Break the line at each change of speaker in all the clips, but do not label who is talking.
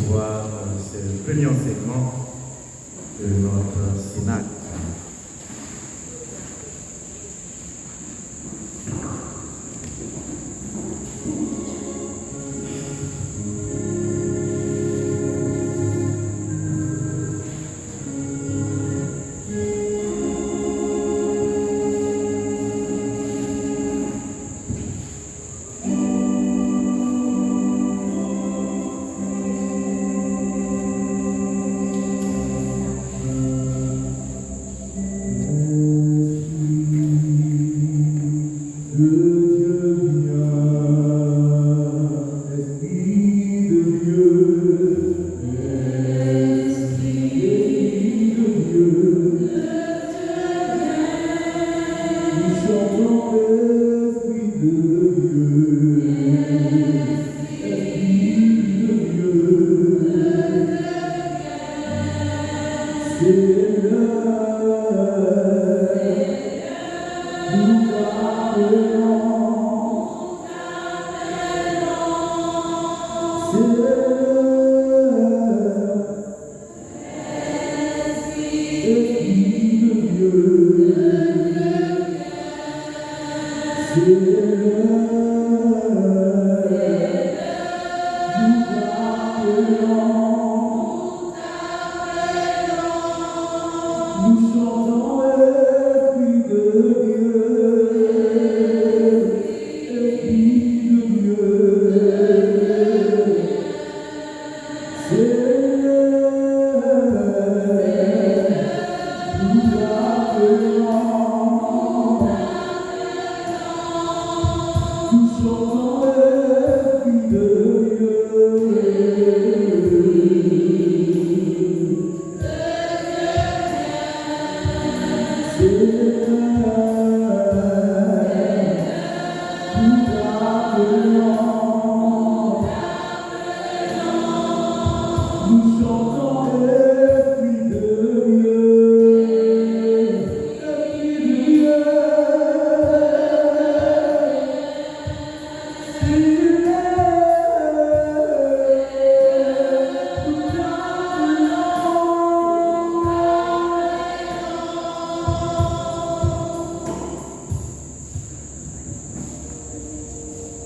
recevoir ce premier enseignement de notre Sénat.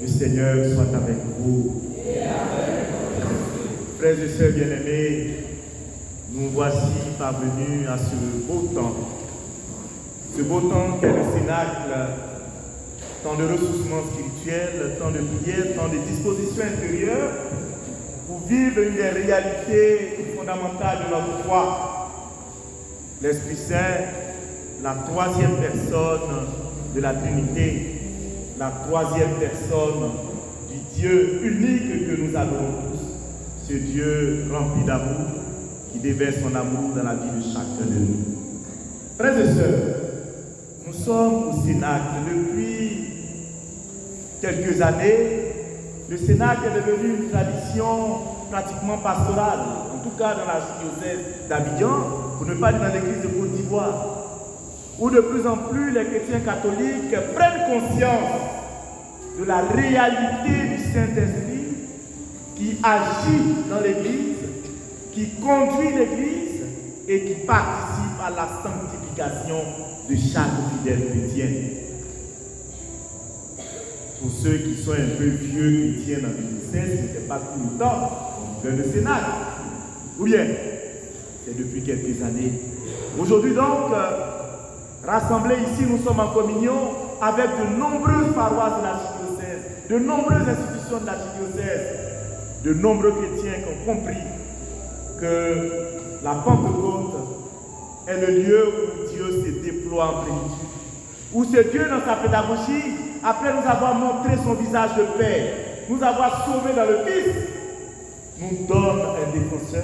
Le Seigneur soit avec vous. Frères et sœurs bien-aimés, nous voici parvenus à ce beau temps qu'est le Cénacle, temps de ressourcement spirituel, temps de prière, temps de disposition intérieure pour vivre une des réalités fondamentales de notre foi. L'Esprit Saint, la troisième personne de la Trinité, la troisième personne du Dieu unique que nous adorons tous, ce Dieu rempli d'amour qui déverse son amour dans la vie de chacun de nous. Frères et sœurs, nous sommes au Cénacle depuis quelques années. Le Cénacle est devenu une tradition pratiquement pastorale, en tout cas dans la diocèse d'Abidjan, pour ne pas dire dans l'église de Côte d'Ivoire, où de plus en plus les chrétiens catholiques prennent conscience de la réalité du Saint-Esprit qui agit dans l'Église, qui conduit l'Église et qui participe à la sanctification de chaque fidèle chrétien. Pour ceux qui sont un peu vieux chrétiens dans l'Église, ce n'était pas tout le temps comme le Cénacle. Ou bien, c'est depuis quelques années. Aujourd'hui donc, rassemblés ici, nous sommes en communion avec de nombreuses paroisses de l'archidiocèse, de nombreuses institutions de l'archidiocèse, de nombreux chrétiens qui ont compris que la Pentecôte est le lieu où Dieu se déploie en plénitude, où ce Dieu dans sa pédagogie, après nous avoir montré son visage de paix, nous avoir sauvés dans le Fils, nous donne un défenseur,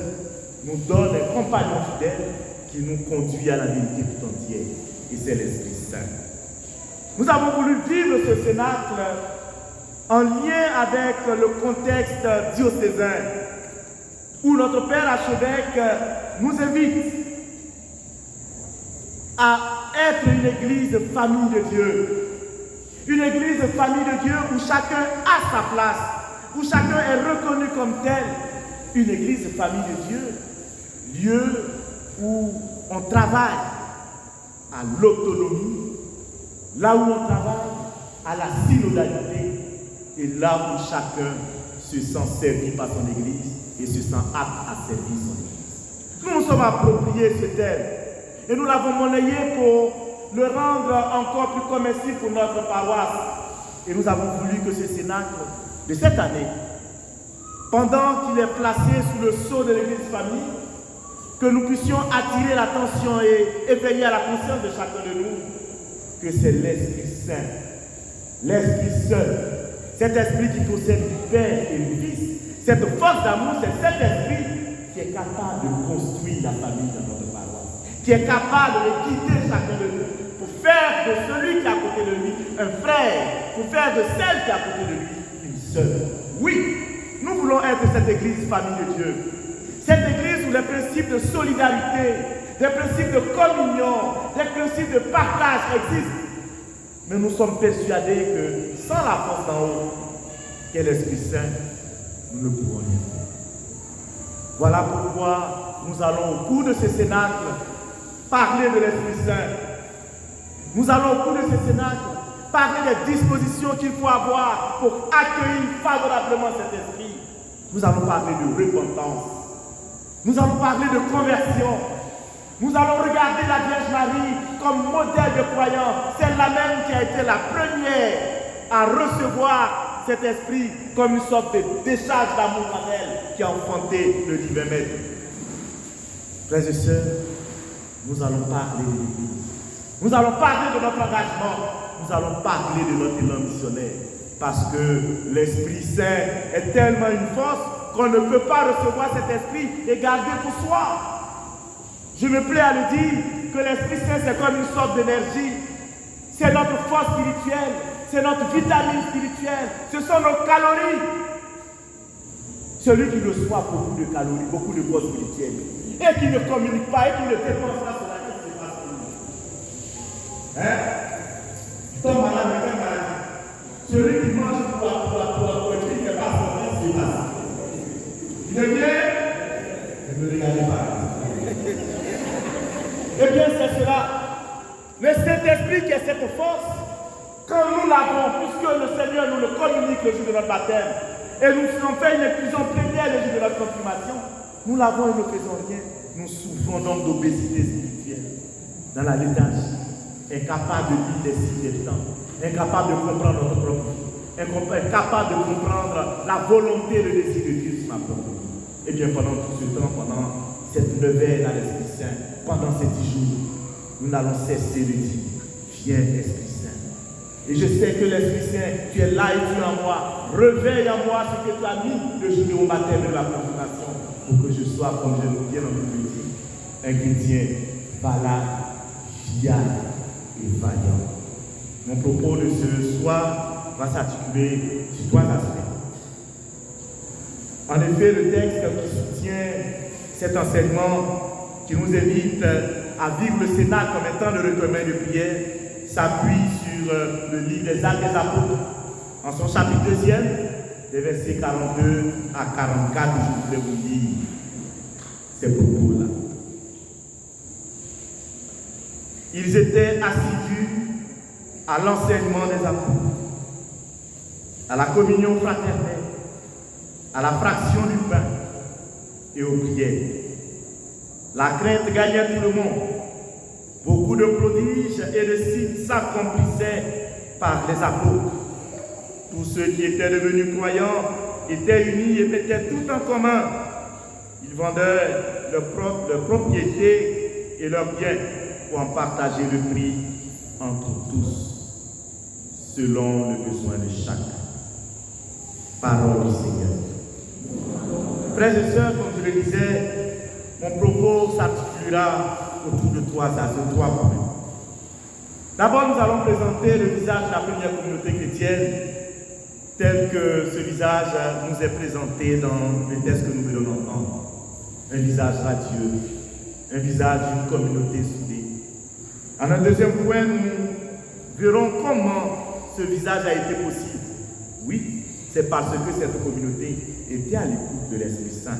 nous donne un compagnon fidèle qui nous conduit à la vérité tout entière. Et c'est l'Esprit Saint. Nous avons voulu vivre ce Cénacle en lien avec le contexte diocésain, où notre Père archevêque nous invite à être une église famille de Dieu. Une église famille de Dieu où chacun a sa place, où chacun est reconnu comme tel, une église famille de Dieu, lieu où on travaille à l'autonomie, là où on travaille à la synodalité, et là où chacun se sent servi par son église et se sent apte à servir son église. Nous nous sommes appropriés ce thème et nous l'avons monnayé pour le rendre encore plus commercial pour notre paroisse. Et nous avons voulu que ce cénacle de cette année, pendant qu'il est placé sous le sceau de l'église famille, que nous puissions attirer l'attention et éveiller à la conscience de chacun de nous que c'est l'Esprit Saint, l'Esprit seul, cet esprit qui possède du Père et du Fils, cette force d'amour, c'est cet esprit qui est capable de construire la famille dans notre paroisse, qui est capable de guider chacun de nous pour faire de celui qui est à côté de lui un frère, pour faire de celle qui est à côté de lui une sœur. Oui, nous voulons être cette église famille de Dieu, cette église où les principes de solidarité, les principes de communion, les principes de partage existent. Mais nous sommes persuadés que sans la force d'en haut, qu'est l'Esprit Saint, nous ne pouvons rien faire. Voilà pourquoi nous allons au cours de ce cénacle parler de l'Esprit Saint. Nous allons au cours de ce cénacle parler des dispositions qu'il faut avoir pour accueillir favorablement cet esprit. Nous allons parler de repentance. Nous allons parler de conversion. Nous allons regarder la Vierge Marie comme modèle de croyant, celle-là même qui a été la première à recevoir cet esprit comme une sorte de décharge d'amour paternel qui a enfanté le divin maître. Frères et sœurs, nous allons parler de l'Église. Nous allons parler de notre engagement. Nous allons parler de notre élan missionnaire. Parce que l'Esprit Saint est tellement une force qu'on ne peut pas recevoir cet esprit et garder pour soi. Je me plais à le dire que l'Esprit Saint c'est comme une sorte d'énergie. C'est notre force spirituelle, c'est notre vitamine spirituelle, ce sont nos calories. Celui qui reçoit beaucoup de calories, beaucoup de force spirituelle, et qui ne communique pas, et qui ne dépense pas sur la tête, c'est pas pour lui. Hein? Tu tombes malade, mais quelle maladie? Celui qui mange pour la poétrie, qui n'est pas son fils, c'est pas ça. Il devient, ne me regardez pas. Eh bien, c'est cela. Le Saint-Esprit qui est cette force, quand nous l'avons, puisque le Seigneur nous le communique le jour de notre baptême, et nous avons fait une effusion plénière le jour de notre confirmation, nous l'avons et nous ne faisons rien. Nous souffrons donc d'obésité spirituelle, dans la léthargie, incapable de vivre les signes des temps, incapable de comprendre notre propre vie, incapable de comprendre la volonté et le désir de Dieu sur ma propre vie. Et bien, pendant tout ce temps, pendant cette neuvaine à l'Esprit Saint, pendant ces 10 jours, nous n'allons cesser de dire, viens Esprit Saint. Et je sais que l'Esprit Saint, tu es là et tu es en moi. Réveille en moi ce que tu as mis le jour de mon baptême et de la confirmation, pour que je sois, comme je le dis dans le dit, un chrétien valable, fiable et vaillant. Mon propos de ce soir va s'articuler sur 3 aspects. En effet, le texte qui soutient cet enseignement qui nous invite à vivre le Cénacle comme étant le recueillement de prière s'appuie sur le livre des Actes des Apôtres. En son chapitre 2, des versets 42 à 44, je voudrais vous lire ces propos-là. Ils étaient assidus à l'enseignement des apôtres, à la communion fraternelle, à la fraction du pain et aux prières. La crainte gagnait tout le monde. Beaucoup de prodiges et de signes s'accomplissaient par les apôtres. Tous ceux qui étaient devenus croyants étaient unis et mettaient tout en commun. Ils vendaient leurs propriétés et leurs biens pour en partager le prix entre tous, selon le besoin de chacun. Parole du Seigneur. Frères et sœurs, comme je le disais, mon propos s'articulera autour de 3 points. D'abord, nous allons présenter le visage de la première communauté chrétienne tel que ce visage nous est présenté dans les textes que nous venons d'entendre. Un visage radieux, un visage d'une communauté soudée. En un deuxième point, nous verrons comment ce visage a été possible. Oui, c'est parce que cette communauté était à l'écoute de l'Esprit Saint.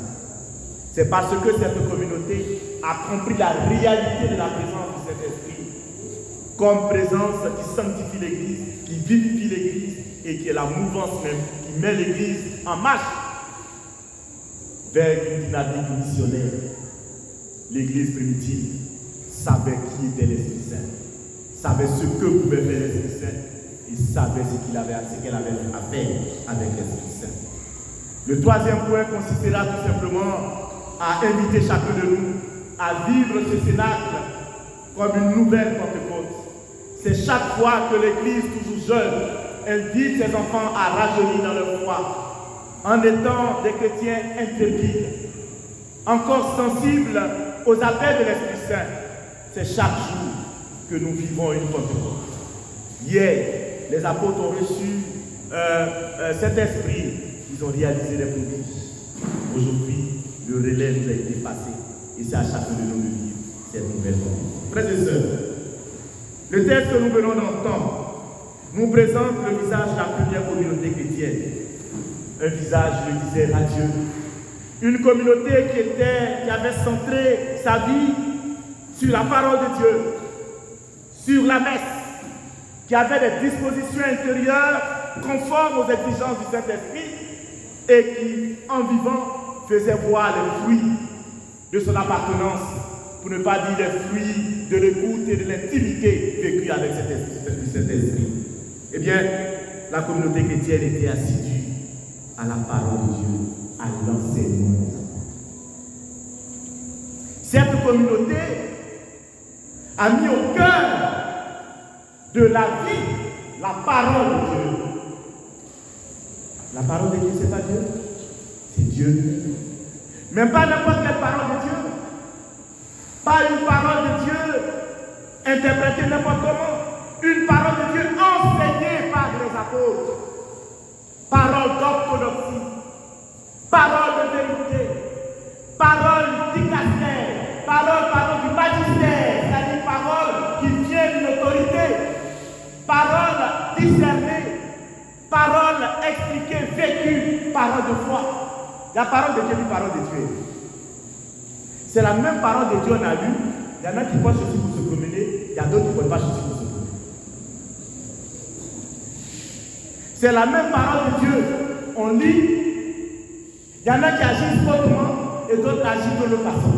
C'est parce que cette communauté a compris la réalité de la présence du Saint-Esprit comme présence qui sanctifie l'Église, qui vivifie l'Église et qui est la mouvance même qui met l'Église en marche vers une dynamique missionnaire. L'Église primitive savait qui était l'Esprit Saint, savait ce que pouvait faire l'Esprit Saint et savait ce qu'elle avait à faire avec l'Esprit Saint. Le troisième point consistera tout simplement à inviter chacun de nous à vivre ce cénacle comme une nouvelle Pentecôte. C'est chaque fois que l'Église, toujours jeune, invite ses enfants à rajeunir dans leur foi, en étant des chrétiens intrépides, encore sensibles aux appels de l'Esprit Saint. C'est chaque jour que nous vivons une Pentecôte. Hier, les apôtres ont reçu cet esprit, ils ont réalisé des prodiges. Aujourd'hui, le relais nous a été passé et c'est à chacun de nous de vivre cette nouvelle Pentecôte. Frères et sœurs, le texte que nous venons d'entendre nous présente le visage de la première communauté chrétienne. Un visage, je le disais, radieux. Une communauté qui avait centré sa vie sur la parole de Dieu, sur la messe, qui avait des dispositions intérieures conformes aux exigences du Saint-Esprit et qui, en vivant, faisait voir les fruits de son appartenance, pour ne pas dire les fruits de l'écoute et de l'intimité vécue avec cet esprit. Eh bien, la communauté chrétienne était assidue à la parole de Dieu, à l'enseignement des apôtres. Cette communauté a mis au cœur de la vie la parole de Dieu. La parole de Dieu, c'est pas Dieu, c'est Dieu. Mais pas n'importe quelle parole de Dieu. Pas une parole de Dieu interprétée n'importe comment. Une parole de Dieu enseignée par les apôtres. Parole d'orthodoxie. Parole de vérité. Parole dicastère. Parole du magistère. C'est-à-dire parole qui vient d'une autorité. Parole discernée. Parole expliquée, vécue. Parole de foi. La parole de Dieu est une parole de Dieu. C'est la même parole de Dieu on a lu. Il y en a qui voient ceci pour se promener, il y a d'autres qui ne voient pas ceci pour se promener. C'est la même parole de Dieu. On lit, il y en a qui agissent autrement et d'autres agissent de l'autre façon.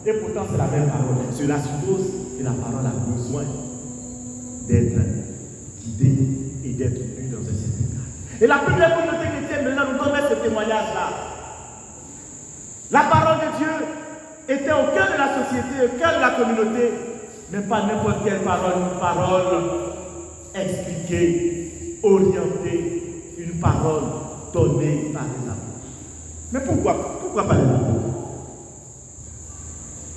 Et pourtant c'est la même parole. Cela suppose que la parole a besoin d'être guidée et d'être lue dans un certain cadre. Et la première communauté chrétienne maintenant nous donne ce témoignage-là. La parole de Dieu était au cœur de la société, au cœur de la communauté, mais pas n'importe quelle parole, une parole expliquée, orientée, une parole donnée par les apôtres. Mais pourquoi pas les apôtres?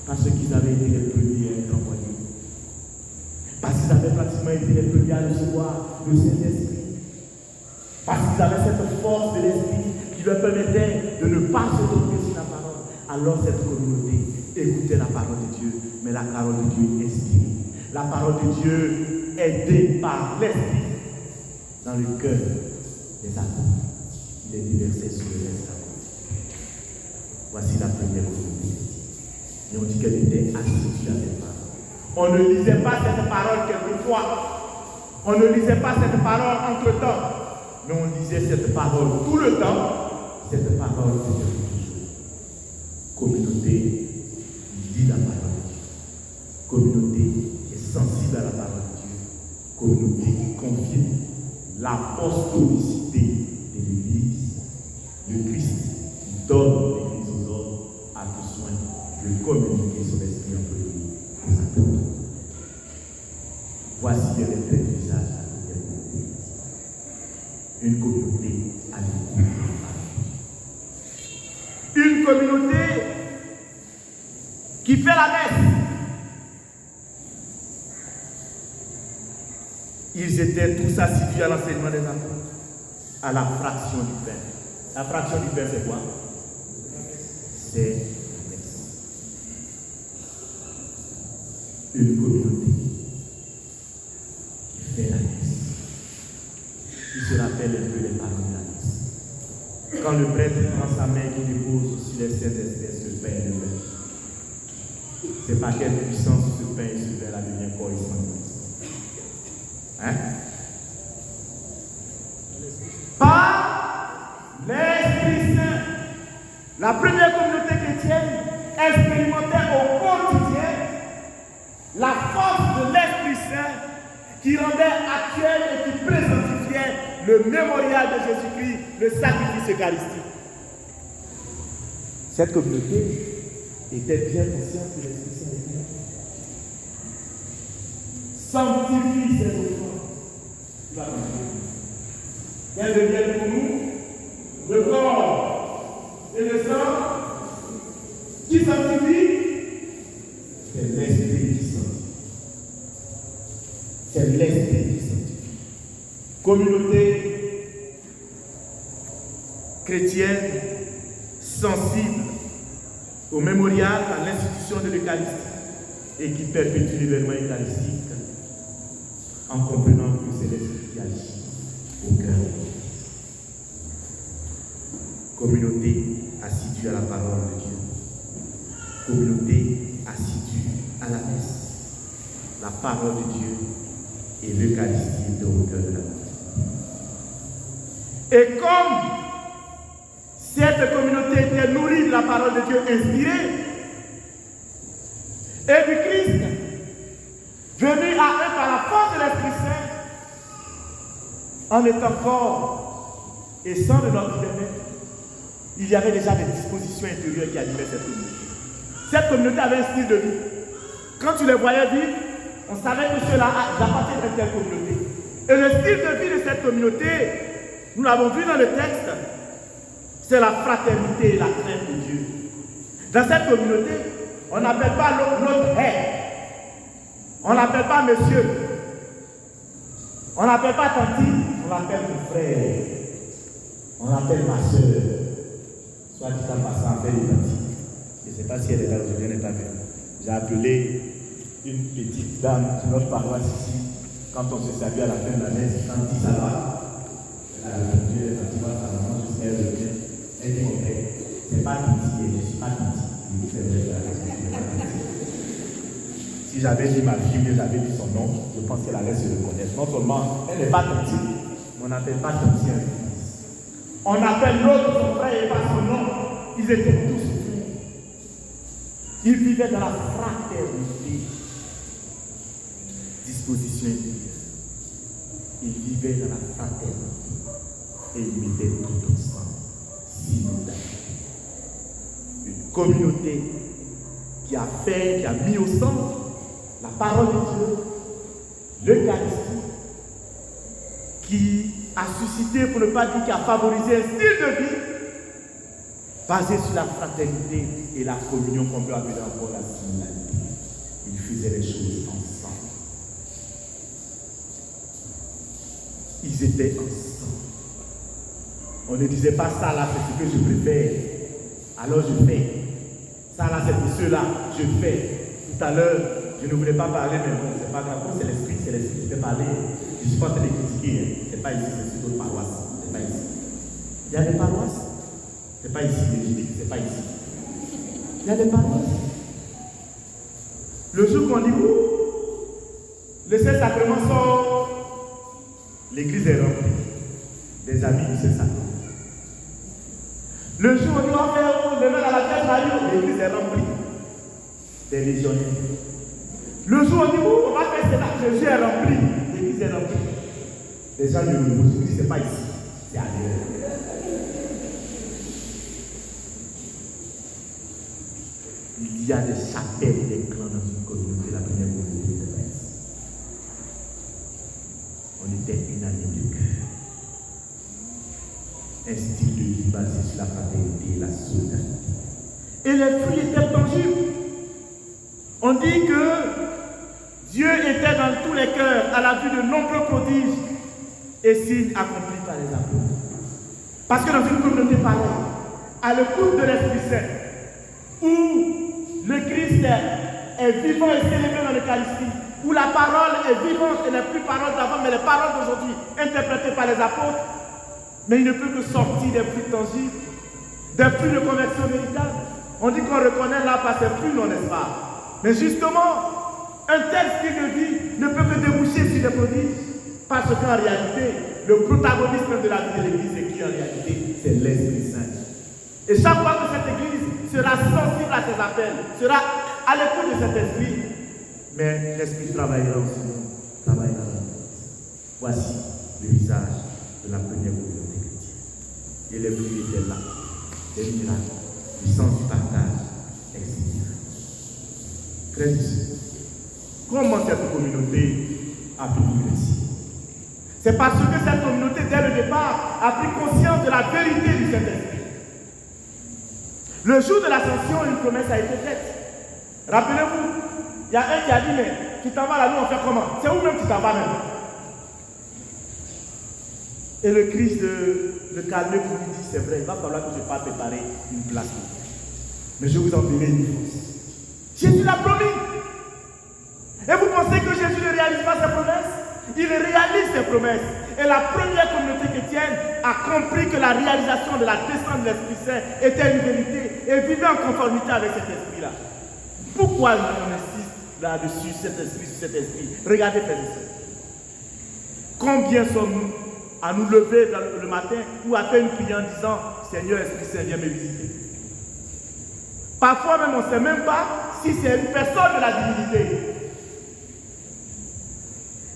Parce qu'ils avaient été les premiers à être envoyés. Parce qu'ils avaient pratiquement été les premiers à recevoir le Saint-Esprit. Parce qu'ils avaient cette force de l'Esprit qui leur permettait de ne pas se tromper sur la parole. Alors cette communauté écoutait la parole de Dieu, mais la parole de Dieu inspirée. La parole de Dieu aidée par l'Esprit dans le cœur des apôtres. Il est déversé sur le reste. Voici la première communauté. Et on dit qu'elle était assidue à cette parole. On ne lisait pas cette parole quelquefois. On ne lisait pas cette parole entre-temps. Mais on lisait cette parole tout le temps. Cette parole de Dieu. Communauté qui lit la parole de Dieu. Communauté qui est sensible à la parole de Dieu. Communauté qui confie l'apostolicité de l'Église. Le Christ qui donne l'Église aux hommes a besoin de communiquer son esprit entre nous aux apôtres. Voici les traits du visage de la première communauté. Une communauté à l'écoute. Une communauté qui fait la messe. Ils étaient tous assidus à l'enseignement des apôtres, à la fraction du pain. La fraction du pain, c'est quoi? C'est la messe. Une communauté qui fait la messe, qui se rappelle un peu les paroles de la messe. quand le prêtre prend sa main qui dépose sur les saintes espèces de pain et de vin. C'est par quelle puissance ce pain et ce vin là devient corps et sang de Christ. Hein? Par l'Esprit Saint. La première communauté chrétienne expérimentait au quotidien la force de l'Esprit Saint qui rendait actuel et qui présentifiait le mémorial de Jésus-Christ, le sacrifice eucharistique. Cette communauté était bien consciente que l'Esprit Saint était là. Sanctifie ses enfants. Qu'elle devienne pour nous le corps et le sang qui sanctifie. C'est l'Esprit qui sanctifie. C'est l'Esprit qui sanctifie. Communauté chrétienne sensible au mémorial, à l'institution de l'Eucharistie et qui perpétue l'événement eucharistique en comprenant que c'est l'Esprit qui agit au cœur de l'Église. Communauté assidue à la parole de Dieu. Communauté assidue à la messe. La parole de Dieu et l'Eucharistie est au cœur de la vie. Et comme cette communauté était nourrie de la parole de Dieu inspirée et du Christ, venu à eux par la force de l'Esprit Saint, en étant fort et sans de notre bien-être, il y avait déjà des dispositions intérieures qui animaient cette communauté. Cette communauté avait un style de vie. Quand tu les voyais vivre, on savait que ceux-là appartenaient à telle communauté. Et le style de vie de cette communauté, nous l'avons vu dans le texte, c'est la fraternité et la crainte de Dieu. Dans cette communauté, on n'appelle pas notre aide. On n'appelle pas monsieur. On n'appelle pas tantine, on l'appelle mon frère. On l'appelle ma soeur. Soit dit en passant, appelle les tantis. Je ne sais pas si elle est là aujourd'hui, elle n'est pas venue. J'ai appelé une petite dame de notre paroisse ici. Quand on se salue à la fin de la messe, tanti, ça va. Elle a répondu, elle a dit, sa maman, jusqu'à elle revient. Elle dit, mon père, c'est pas tanti, je ne suis pas tanti. C'est vrai, si j'avais dit ma fille, mais j'avais dit son nom, je pense qu'elle allait se reconnaître. Non seulement, elle n'est pas tanti, mais on n'appelle pas tanti un fils. On appelle l'autre son frère et pas son nom. Ils étaient tous frères. Ils vivaient dans la fraternité. Disposition intérieure. Ils vivaient dans la fraternité. Et ils mettaient tout ensemble. Simultanément. Une communauté qui a mis au centre la parole de Dieu, l'Eucharistie, qui a suscité, pour ne pas dire qui a favorisé un style de vie basé sur la fraternité et la communion qu'on peut appeler encore la similarité. Ils faisaient les choses ensemble. Ils étaient ensemble. On ne disait pas ça là, c'est ce que je préfère. Alors je fais. Ça là, c'est pour ceux-là, je fais. Tout à l'heure, je ne voulais pas parler, mais bon, c'est pas grave. C'est l'esprit qui fait parler. Je ne suis pas en train de critiquer. Hein. C'est pas ici, c'est sur d'autres paroisses. C'est pas ici. Il y a des paroisses. C'est pas ici, c'est pas ici. Il y a des paroisses. Le jour qu'on dit où le Saint-Sacrement sort, l'église est remplie. Des amis du Saint-Sacrement. Le jour où on dit on fait lever à la tête, l'église est remplie. Des légionnaires. Le jour où on dit on va faire cela, Jésus est rempli. L'église est remplie. Les gens ne disent c'est pas ici, c'est ailleurs. Il y a des chapelles et des clans dans une communauté, la première communauté de Grèce. On était unanime de cœur. Un style de vie basé sur la fraternité et la solidarité. Et les fruits étaient tangibles. On dit que Dieu était dans tous les cœurs à la vue de nombreux prodiges et signes accomplis par les apôtres. Parce que dans une communauté pareille, à l'écoute de l'Esprit Saint, où le Christ est vivant et célébré dans l'Eucharistie, où la parole est vivante et n'est plus parole d'avant, mais les paroles d'aujourd'hui interprétées par les apôtres, Mais il ne peut que sortir des fruits tangibles, des fruits de conversion véritable. On dit qu'on reconnaît là par ses fruits, non, n'est-ce pas? Mais justement, un tel style de vie ne peut que déboucher sur des prodiges. Parce qu'en réalité, le protagonisme de la vie de l'Église, c'est qui en réalité? C'est l'Esprit Saint. Et chaque fois que cette Église sera sensible à ses appels, sera à l'écoute de cet esprit, mais l'Esprit travaillera aussi, travaillera. Voici le visage de la première communauté chrétienne. Et les fruits étaient là, des miracles, du sens du partage, etc. Frères et sœurs, comment cette communauté a pu réussir? C'est parce que cette communauté, dès le départ, a pris conscience de la vérité du Saint-Esprit. Le jour de l'ascension, une promesse a été faite. Rappelez-vous, il y a un qui a dit, mais tu t'en vas là, nous on fait comment? C'est où même tu t'en vas même? Et le Christ le calme pour lui dit, c'est vrai, il va falloir que je fasse préparer une place pour vous. Mais je vous enverrai une force. Jésus l'a promis. Et vous pensez que Jésus ne réalise pas ses promesses? Il réalise ses promesses. Et la première communauté chrétienne a compris que la réalisation de la descente de l'Esprit Saint était une vérité et vivait en conformité avec cet esprit-là. Pourquoi on insiste là-dessus, cet esprit? Regardez, frères et sœurs. Combien sommes-nous à nous lever le matin ou à faire une prière en disant Seigneur, Esprit Saint, viens me visiter? Parfois même, on ne sait même pas si c'est une personne de la divinité.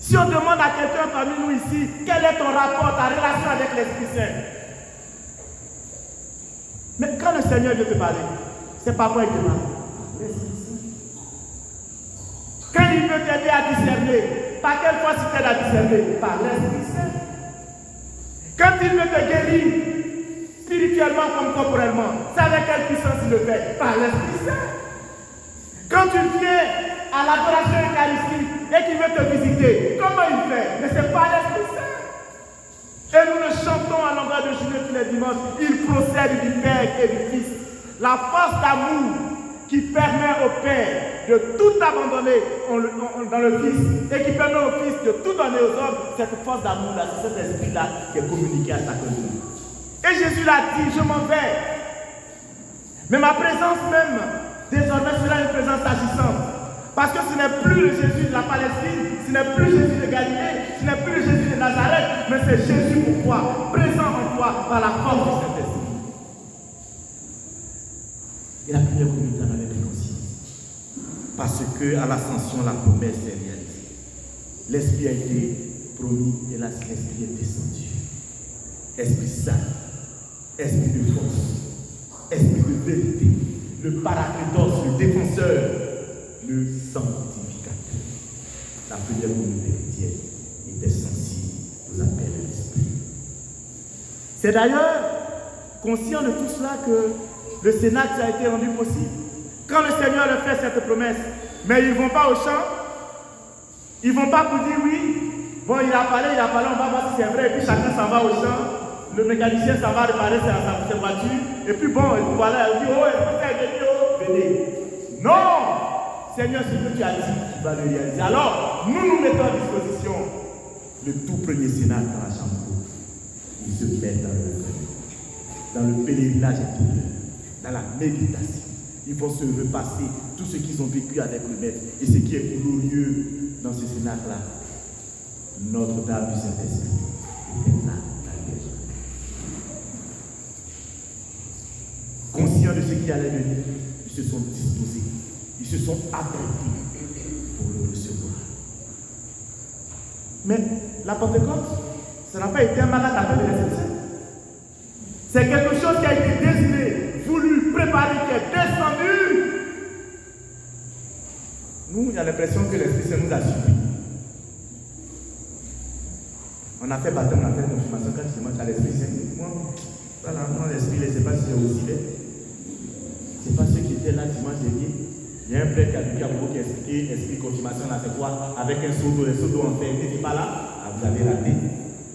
Si on demande à quelqu'un parmi nous ici, quel est ton rapport, ta relation avec l'Esprit Saint? Mais quand le Seigneur vient te parler, c'est par quoi il te parle? L'Esprit Saint. Quand il veut t'aider à discerner, par quelle fois tu t'aides à discerner? Par l'Esprit Saint. Quand il veut te guérir, spirituellement comme corporellement, c'est avec quelle puissance il le fait? Par l'Esprit Saint. Quand tu viens à l'adoration eucharistique et qu'il veut te visiter, comment il fait? Mais c'est pas l'Esprit Saint. Et nous le chantons à longueur de journée tous les dimanches. Il procède du Père et du Fils. La force d'amour qui permet au Père de tout abandonner dans le Fils et qui permet au Fils de tout donner aux hommes, cette force d'amour-là, c'est cet esprit-là qui est communiqué à chacun de nous. Et Jésus l'a dit, je m'en vais. Mais ma présence même, désormais, sera une présence agissante. Parce que ce n'est plus le Jésus de la Palestine, ce n'est plus Jésus de Galilée, ce n'est plus le Jésus de Nazareth, mais c'est Jésus pour toi, présent en toi par la force du Saint-Esprit. Et la première communauté en avait pris conscience. Parce qu'à l'ascension, la promesse est réalisée. L'Esprit a été promis et là, l'Esprit est descendu. Esprit Saint, Esprit de force, Esprit de vérité, le Paraclétos, le défenseur, le sanctificateur. La première communauté chrétienne était sensible aux appels de l'Esprit. C'est d'ailleurs conscient de tout cela que le Cénacle a été rendu possible. Quand le Seigneur leur fait cette promesse, mais ils ne vont pas au champ, ils ne vont pas pour dire oui, bon il a parlé, on va voir si c'est vrai, et puis chacun s'en va au champ, le mécanicien s'en va réparer sa voiture, et puis bon, et puis voilà, il dit oh, venez. Non! Seigneur, ce que tu as dit, tu vas le réaliser. Alors, nous mettons à disposition le tout premier Cénacle dans la chambre haute. Ils se mettent dans le pèlerinage intérieur, dans la méditation. Ils vont se repasser tout ce qu'ils ont vécu avec le Maître. Et ce qui est glorieux dans ce Cénacle-là, Notre-Dame du Saint-Esprit était là, la Vierge. Conscients de ce qui allait venir, ils se sont disposés. Ils se sont apprêtés pour le recevoir. Mais la Pentecôte, ça n'a pas été un malade appel de réception. C'est quelque chose qui a été désiré, voulu, préparé, qui est descendu. Nous, il y a l'impression que l'Esprit Saint nous a suivis. On a fait baptême, on a fait confirmation quand je demande à l'Esprit Saint. Moi, l'Esprit, je ne sais pas si j'ai oscillé. Ce n'est pas ceux qui étaient là dimanche dernier. Il y a un prêtre qui a beaucoup expliqué, explique confirmation là, c'est quoi? Avec un seau d'eau, en fait, il n'était pas là. Ah, vous avez raté.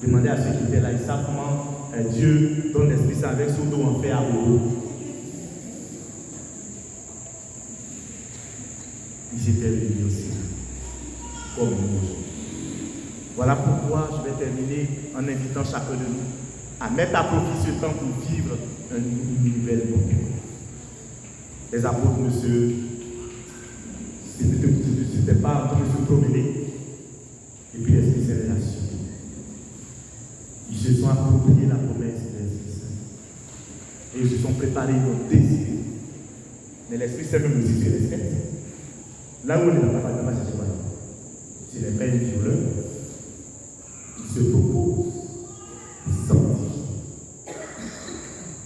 Demandez à ceux qui étaient là, ils savent comment Dieu donne l'Esprit Saint avec seau d'eau en fait à eau. Ils étaient réunis aussi, comme nous aujourd'hui. Voilà pourquoi je vais terminer en invitant chacun de nous à mettre à profit ce temps pour vivre une nouvelle vie. Les apôtres ne s'étaient pas en train de se promener. Et puis l'Esprit Saint les a suivis. Ils se sont appropriés la promesse de l'Esprit Saint. Et ils se sont préparés, ils ont désiré. Mais l'Esprit Saint même aussi se respecte. Là où on est dans la parole, c'est quoi? Ce n'est pas un violeur. Il se propose sans.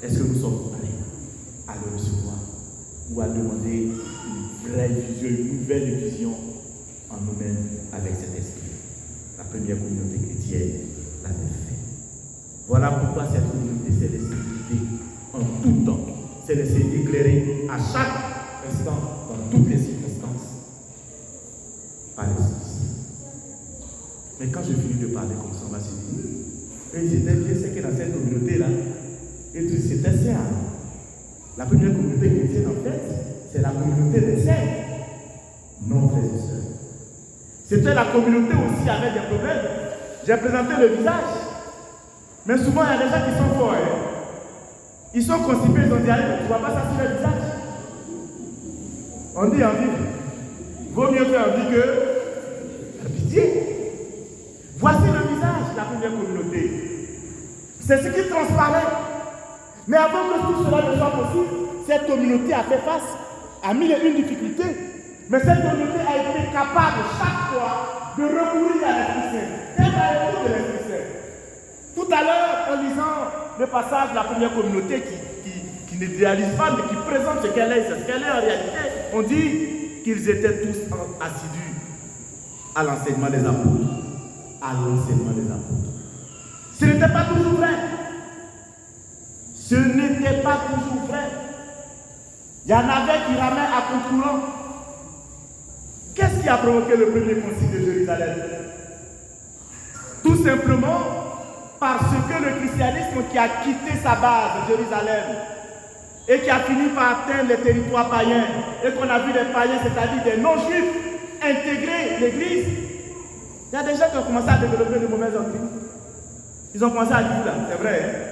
Est-ce que nous sommes prêts à le recevoir ou à demander une vraie vision, une nouvelle vision en nous-mêmes avec cet esprit? La première communauté chrétienne l'avait fait. Voilà pourquoi cette communauté s'est laissée guider en tout temps, s'est laissée éclairer à chaque instant, dans toutes les circonstances, par l'Esprit. Mais quand je finis de parler comme ça, on va se dire, ils étaient bien, c'est que dans cette communauté-là, et tout, c'était saint. La première communauté chrétienne, en fait, c'est la communauté des saints. Non, frères et sœurs. C'était la communauté aussi avec des problèmes. J'ai présenté le visage. Mais souvent, il y a des gens qui sont forts. Ils sont constipés, ils ont dit, allez, tu ne vois pas ça sur le visage. On dit en vie. Vaut mieux faire en vie que la pitié. Voici le visage de la première communauté. C'est ce qui transparaît. Mais avant que tout cela ne soit possible, cette communauté a fait face à mille et une difficultés. Mais cette communauté a été capable chaque fois de recourir à l'Esprit Saint. Quel est le retour de l'Esprit Saint? Tout à l'heure, en lisant le passage de la première communauté qui ne réalise pas, mais qui présente ce qu'elle est, ce qu'elle est en réalité, on dit qu'ils étaient tous assidus à l'enseignement des apôtres. À l'enseignement des apôtres. Ce n'était pas toujours vrai. Ce n'était pas toujours vrai. Il y en avait qui ramaient à contre-courant. Qu'est-ce qui a provoqué le premier concile de Jérusalem? Tout simplement parce que le christianisme qui a quitté sa base de Jérusalem et qui a fini par atteindre les territoires païens et qu'on a vu des païens, c'est-à-dire des non-juifs, intégrer l'Église, il y a des gens qui ont commencé à développer de mauvaises doctrines. Ils ont commencé à dire là, c'est vrai, hein?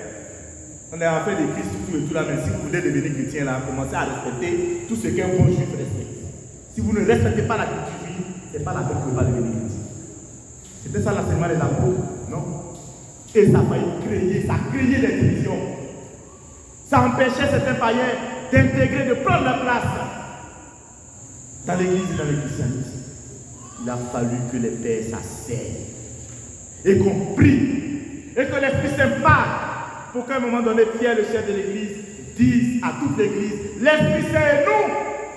On est en fait des Christ tout et tout là, mais si vous voulez devenir chrétien là, commencez à respecter tout ce qu'un bon juif respecte. Si vous ne respectez pas la culture juive, ce n'est pas la peine que vous ne pouvez pas devenir chrétien. C'était ça l'enseignement des apôtres, non? Et ça a failli créer, ça a créé des divisions. Ça empêchait certains païens d'intégrer, de prendre leur place dans l'église et dans le christianisme. Il a fallu que les pères s'asseyent et qu'on prie et que l'Esprit Saint parle. Pour qu'à un moment donné, Pierre, le chef de l'église, dise à toute l'église, l'Esprit Saint et nous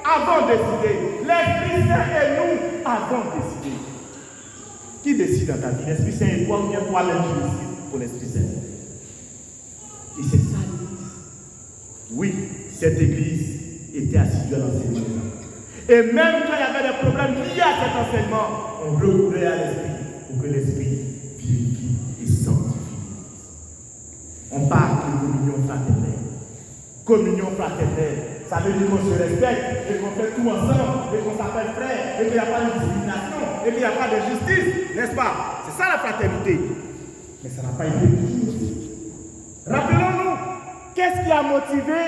avons décidé. L'Esprit Saint et nous avons décidé. Qui décide dans ta vie? L'Esprit Saint et toi, ou bien toi-même tu décides pour l'Esprit Saint? Et c'est ça l'église. Oui, cette église était assidue à l'enseignement des apôtres. Et même quand il y avait des problèmes liés à cet enseignement, on recourait à l'Esprit pour que l'Esprit vivifie et sanctifie. On parle de communion fraternelle. Communion fraternelle, ça veut dire qu'on se respecte et qu'on fait tout ensemble et qu'on s'appelle frère et qu'il n'y a pas de discrimination et qu'il n'y a pas de justice, n'est-ce pas? C'est ça la fraternité. Mais ça n'a pas été toujours. Rappelons-nous, qu'est-ce qui a motivé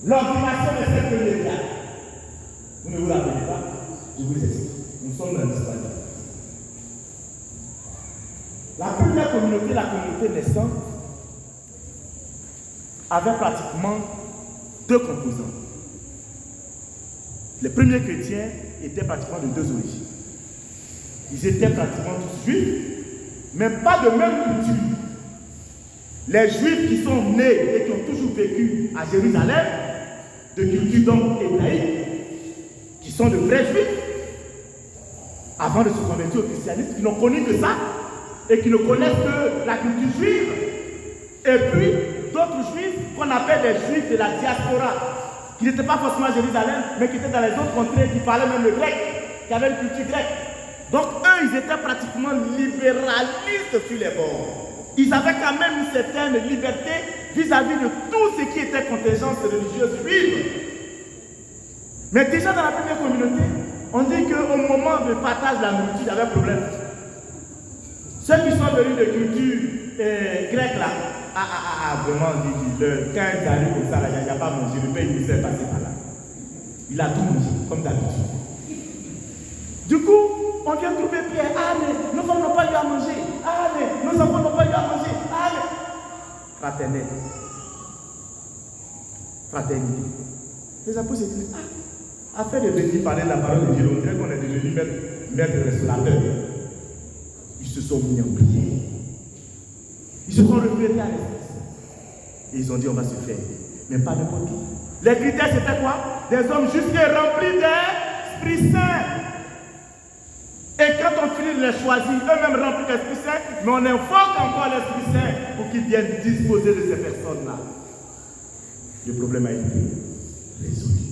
l'ordination de cette communauté? Vous ne vous rappelez pas? Je vous explique. Nous sommes dans l'histoire. La première communauté, la communauté naissante, avait pratiquement deux composants. Les premiers chrétiens étaient pratiquement de deux origines. Ils étaient pratiquement tous juifs, mais pas de même culture. Les juifs qui sont nés et qui ont toujours vécu à Jérusalem, de culture donc hébraïque, qui sont de vrais juifs, avant de se convertir au christianisme, qui n'ont connu que ça, et qui ne connaissent que la culture juive, et puis d'autres juifs qu'on appelle des juifs de la diaspora, qui n'étaient pas forcément à Jérusalem, mais qui étaient dans les autres contrées, qui parlaient même le grec, qui avaient une culture grecque. Donc eux, ils étaient pratiquement libéralistes sur les bords. Ils avaient quand même une certaine liberté vis-à-vis de tout ce qui était contingence religieuse juive. Mais déjà dans la première communauté, on dit qu'au moment de partage de la nourriture, il y avait un problème. Ceux qui sont venus de culture grec là vraiment dit, quand ils arrivent comme ça, il n'y a pas mangé, le père il s'est passé par là. Il a tout mangé, comme d'habitude. Du coup, on vient trouver Pierre. Ah, mais nos femmes n'ont pas eu à manger. Ah, mais nos enfants n'ont pas eu à manger. Ah, mais. Fraternel. Fraternité. Les apôtres se disent, afin de venir parler de la parole de Dieu, on dirait qu'on est devenu maître restaurateur. Ils se sont mis en prière. Ils se sont reflétés à l'église. Et ils ont dit, on va se faire. Mais pas n'importe qui. Les critères, c'était quoi? Des hommes justes et remplis d'Esprit Saint. Et quand on finit de les choisir, eux-mêmes remplis d'Esprit Saint, mais on invoque encore l'Esprit Saint pour qu'ils viennent disposer de ces personnes-là. Le problème a été résolu.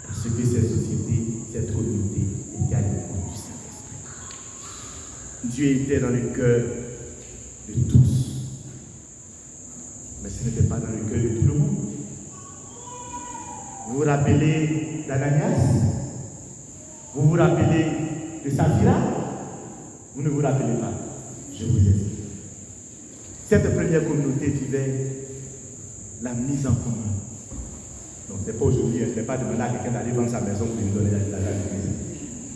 Parce que cette société, cette communauté était à l'écoute du Saint-Esprit. Dieu était dans le cœur de tous. Mais ce n'était pas dans le cœur de tout le monde. Vous vous rappelez d'Ananias? Vous vous rappelez de Saphira? Vous ne vous rappelez pas? Je vous explique. Cette première communauté vivait la mise en commun. Donc, ce n'est pas aujourd'hui, ce n'est pas demander à quelqu'un d'aller vendre sa maison pour lui donner la l'église.